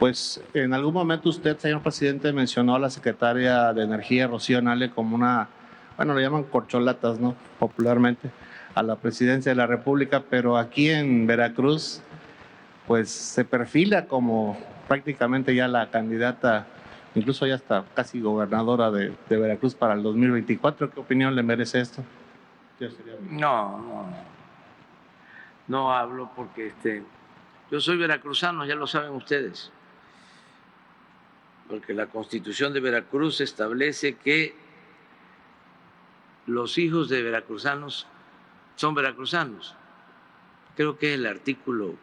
Pues en algún momento usted, señor presidente, mencionó a la secretaria de Energía, Rocío Nale, como una, bueno, le llaman corcholatas, ¿no? Popularmente, a la presidencia de la República, pero aquí en Veracruz, pues se perfila como prácticamente ya la candidata, incluso ya está casi gobernadora de Veracruz para el 2024. ¿Qué opinión le merece esto? No hablo porque yo soy veracruzano, ya lo saben ustedes, porque la Constitución de Veracruz establece que los hijos de veracruzanos son veracruzanos. Creo que es el artículo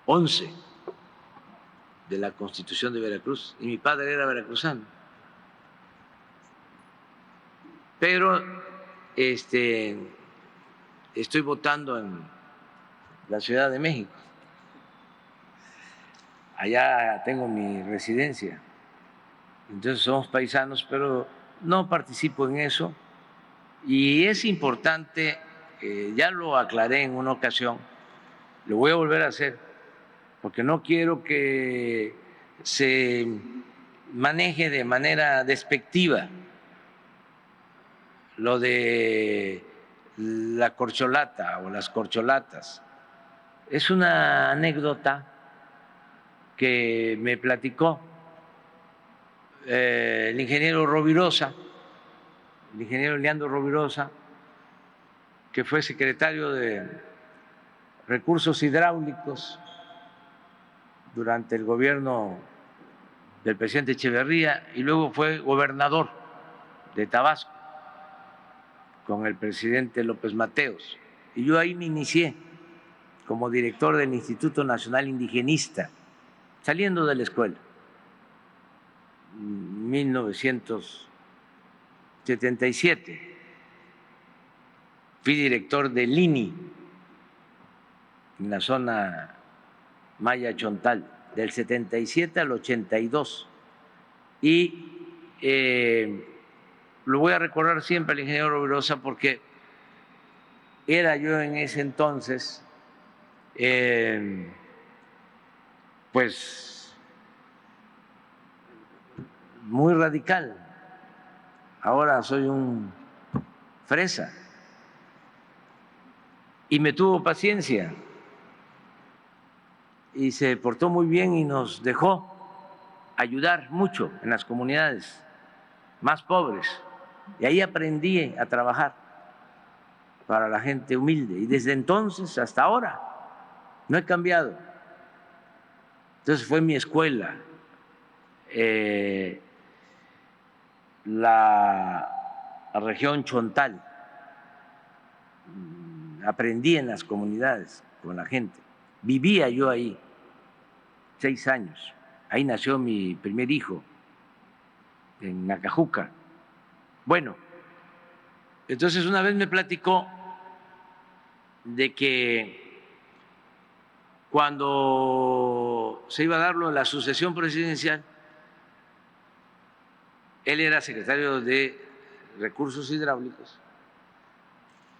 11 de la Constitución de Veracruz, y mi padre era veracruzano. Pero estoy votando en la Ciudad de México. Allá tengo mi residencia. Entonces somos paisanos, pero no participo en eso. Y es importante, ya lo aclaré en una ocasión, lo voy a volver a hacer, porque no quiero que se maneje de manera despectiva lo de la corcholata o las corcholatas. Es una anécdota que me platicó el ingeniero Rovirosa, el ingeniero Leandro Rovirosa, que fue secretario de Recursos Hidráulicos durante el gobierno del presidente Echeverría y luego fue gobernador de Tabasco con el presidente López Mateos. Y yo ahí me inicié como director del Instituto Nacional Indigenista, saliendo de la escuela, en 1977. Fui director del INI en la zona Maya Chontal, del 77 al 82. Y lo voy a recordar siempre al ingeniero Rovirosa porque era yo en ese entonces, pues, muy radical. Ahora soy un fresa. Y me tuvo paciencia y se portó muy bien y nos dejó ayudar mucho en las comunidades más pobres. Y ahí aprendí a trabajar para la gente humilde. Y desde entonces hasta ahora no he cambiado. Entonces fue mi escuela. La región Chontal. Aprendí en las comunidades con la gente. Vivía yo ahí 6 años. Ahí nació mi primer hijo, en Nacajuca. Bueno, entonces una vez me platicó de que cuando se iba a dar lo de la sucesión presidencial, él era secretario de Recursos Hidráulicos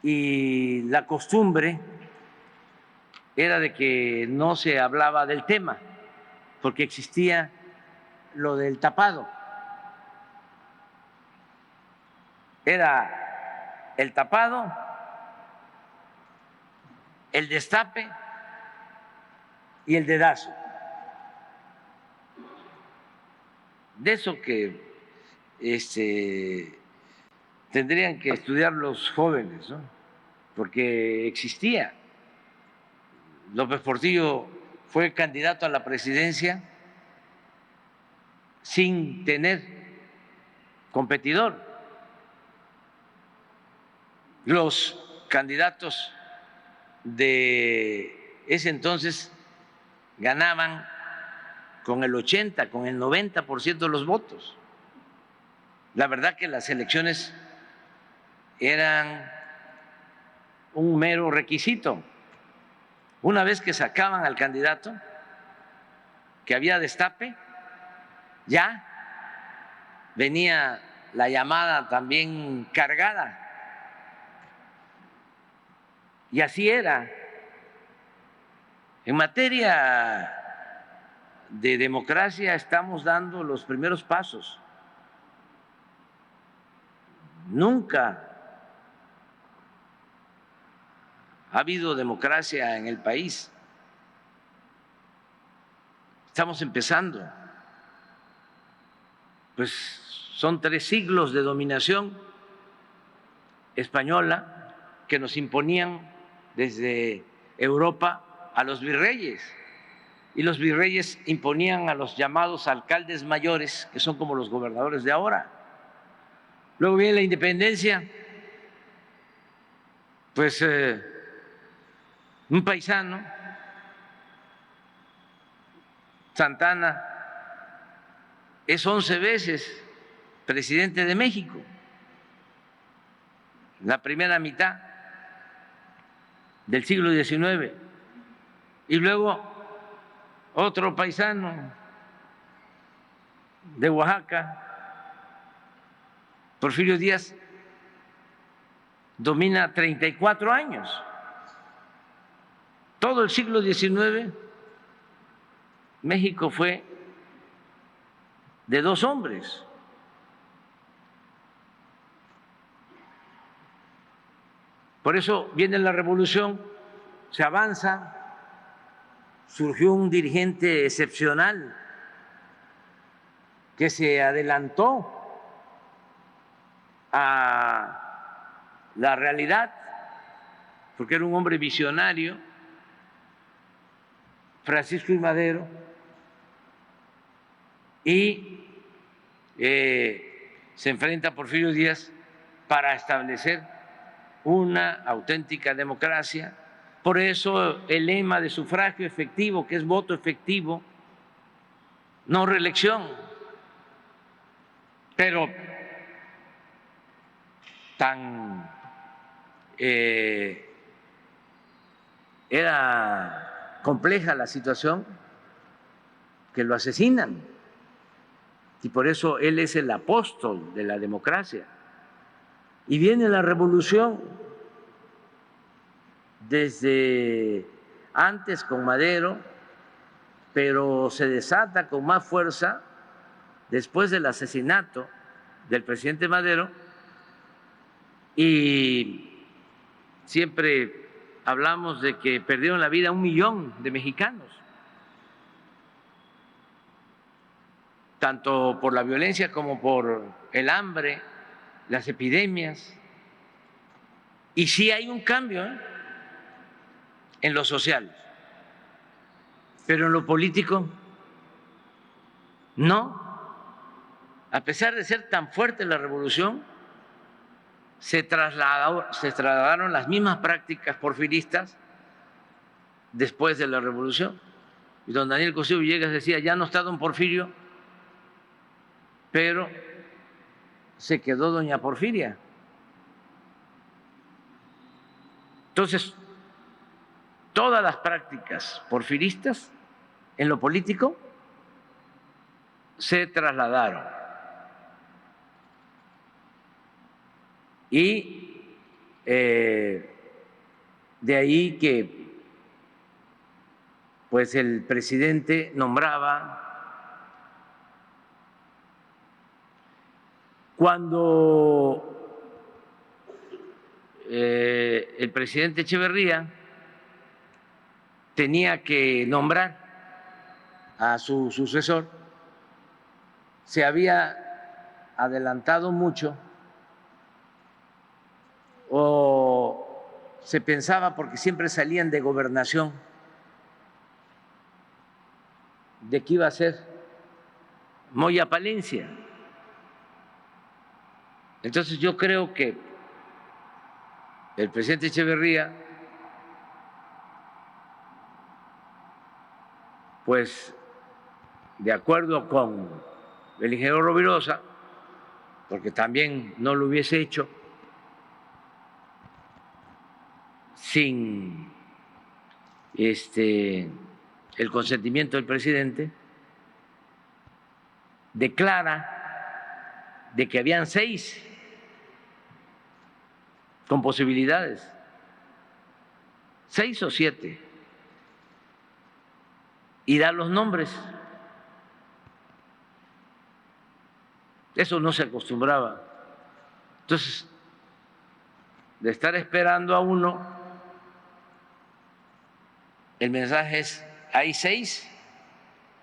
y la costumbre era de que no se hablaba del tema porque existía lo del tapado. Era el tapado, el destape y el dedazo. De eso que tendrían que estudiar los jóvenes, ¿no? Porque existía. López Portillo fue candidato a la presidencia sin tener competidor. Los candidatos de ese entonces ganaban con el 80, con el 90% de los votos. La verdad que las elecciones eran un mero requisito. Una vez que sacaban al candidato, que había destape, ya venía la llamada también cargada. Y así era. En materia de democracia estamos dando los primeros pasos. Nunca ha habido democracia en el país. Estamos empezando. Pues son 3 siglos de dominación española que nos imponían desde Europa a los virreyes. Y los virreyes imponían a los llamados alcaldes mayores, que son como los gobernadores de ahora. Luego viene la independencia, pues un paisano, Santana, es 11 veces presidente de México, la primera mitad del siglo XIX. Y luego otro paisano de Oaxaca, Porfirio Díaz, domina 34 años. Todo el siglo XIX, México fue de 2 hombres. Por eso viene la revolución, se avanza, surgió un dirigente excepcional que se adelantó a la realidad, porque era un hombre visionario, Francisco I. Madero, y se enfrenta a Porfirio Díaz para establecer una auténtica democracia. Por eso el lema de sufragio efectivo, que es voto efectivo, no reelección. Pero tan era compleja la situación que lo asesinan. Y por eso él es el apóstol de la democracia. Y viene la revolución desde antes con Madero, pero se desata con más fuerza después del asesinato del presidente Madero, y siempre hablamos de que perdieron la vida 1 millón de mexicanos, tanto por la violencia como por el hambre, las epidemias. Y sí hay un cambio en lo social, pero en lo político no. A pesar de ser tan fuerte la revolución, se trasladaron las mismas prácticas porfiristas después de la revolución. Y don Daniel Cosío Villegas decía, ya no está don Porfirio, pero se quedó doña Porfiria. Entonces, todas las prácticas porfiristas en lo político se trasladaron. Y de ahí que pues el presidente nombraba. Cuando el presidente Echeverría tenía que nombrar a su sucesor, se había adelantado mucho, o se pensaba, porque siempre salían de gobernación, de que iba a ser Moya Palencia. Entonces yo creo que el presidente Echeverría, pues de acuerdo con el ingeniero Rovirosa, porque también no lo hubiese hecho sin el consentimiento del presidente, declara de que habían 6 con posibilidades, 6 o 7, y da los nombres Eso no se acostumbraba. Entonces, de estar esperando a uno, el mensaje es, hay 6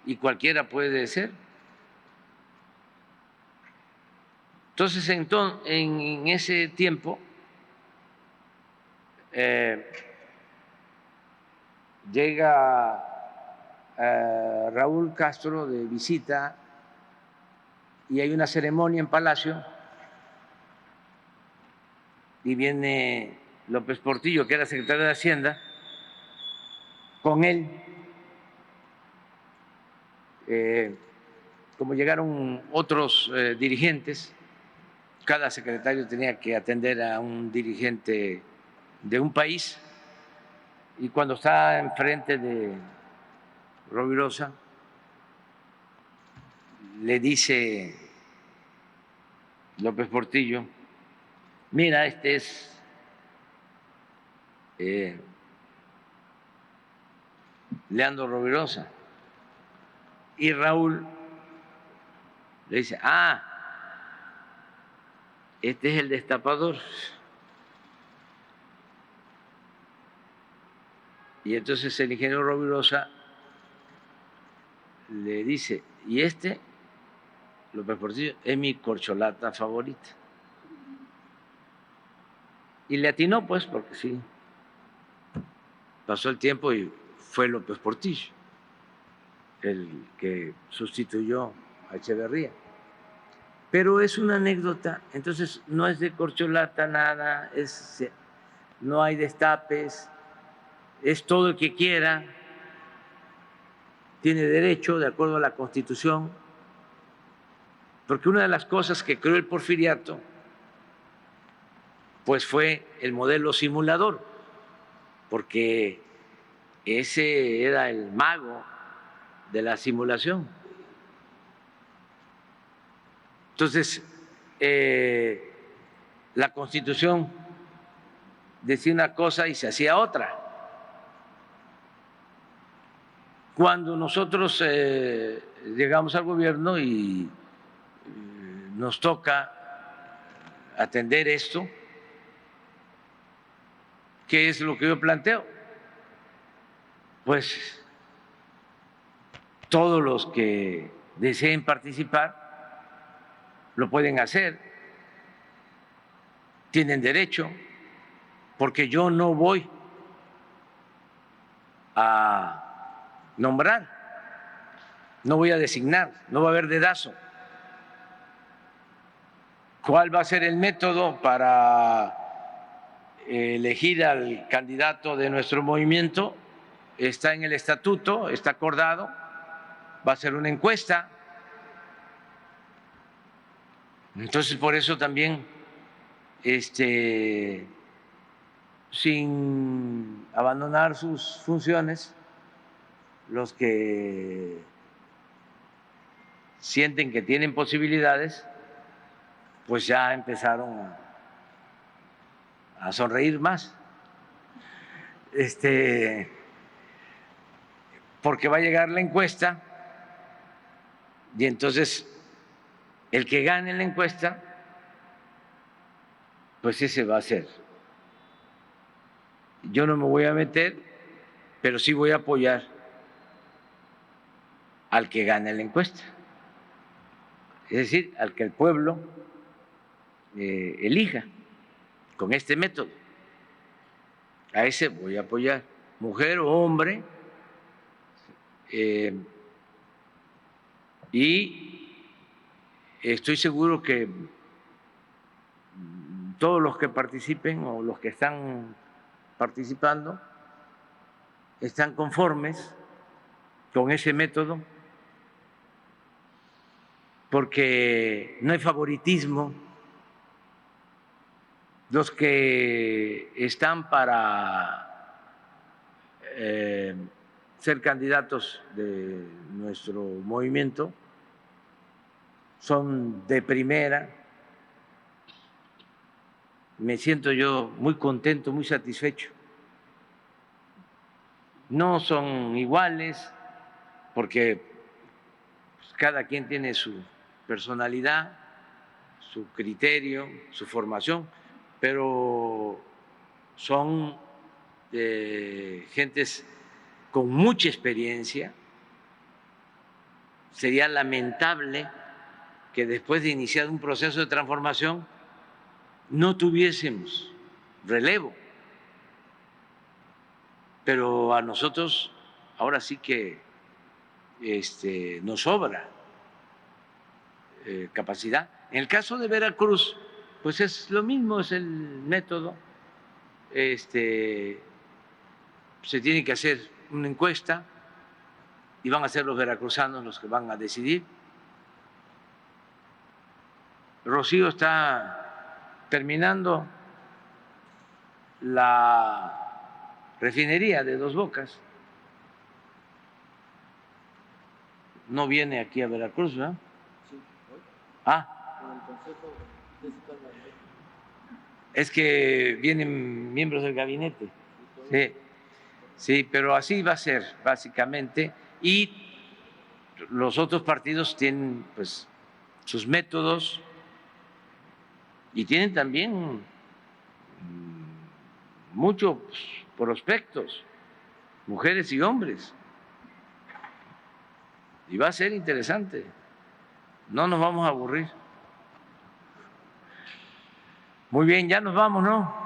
y cualquiera puede ser. Entonces, en ese tiempo, llega Raúl Castro de visita y hay una ceremonia en Palacio y viene López Portillo, que era secretario de Hacienda, con él. Como llegaron otros dirigentes, cada secretario tenía que atender a un dirigente de un país, y cuando está enfrente de Rovirosa, le dice López Portillo, mira, este es Leandro Rovirosa. Y Raúl le dice, este es el destapador. Y entonces el ingeniero Rovirosa le dice, y este, López Portillo, es mi corcholata favorita. Y le atinó, pues, porque sí, pasó el tiempo y fue López Portillo el que sustituyó a Echeverría. Pero es una anécdota, entonces no es de corcholata nada, no hay destapes, es todo el que quiera, tiene derecho de acuerdo a la Constitución, porque una de las cosas que creó el Porfiriato pues fue el modelo simulador, porque ese era el mago de la simulación. Entonces, la Constitución decía una cosa y se hacía otra. Cuando nosotros llegamos al gobierno y nos toca atender esto, ¿qué es lo que yo planteo? Pues todos los que deseen participar lo pueden hacer, tienen derecho, porque yo no voy a nombrar, no voy a designar, no va a haber dedazo. ¿Cuál va a ser el método para elegir al candidato de nuestro movimiento? Está en el estatuto, está acordado, va a ser una encuesta. Entonces, por eso también, sin abandonar sus funciones, los que sienten que tienen posibilidades, pues ya empezaron a sonreír más, porque va a llegar la encuesta y entonces el que gane la encuesta, pues ese va a ser. Yo no me voy a meter, pero sí voy a apoyar al que gane la encuesta, es decir, al que el pueblo elija con este método. A ese voy a apoyar, mujer o hombre, y estoy seguro que todos los que participen o los que están participando están conformes con ese método, porque no hay favoritismo. Los que están para ser candidatos de nuestro movimiento son de primera. Me siento yo muy contento, muy satisfecho. No son iguales, porque cada quien tiene su personalidad, su criterio, su formación, pero son gentes con mucha experiencia. Sería lamentable que después de iniciar un proceso de transformación no tuviésemos relevo. Pero a nosotros ahora sí que nos sobra capacidad. En el caso de Veracruz, pues es lo mismo, es el método. Se tiene que hacer una encuesta y van a ser los veracruzanos los que van a decidir. Rocío está terminando la refinería de Dos Bocas. No viene aquí a Veracruz, ¿verdad? Sí, hoy. Es que vienen miembros del gabinete. Sí, sí, pero así va a ser, básicamente. Y los otros partidos tienen, pues, sus métodos y tienen también muchos prospectos, mujeres y hombres. Y va a ser interesante. No nos vamos a aburrir. Muy bien, ya nos vamos, ¿no?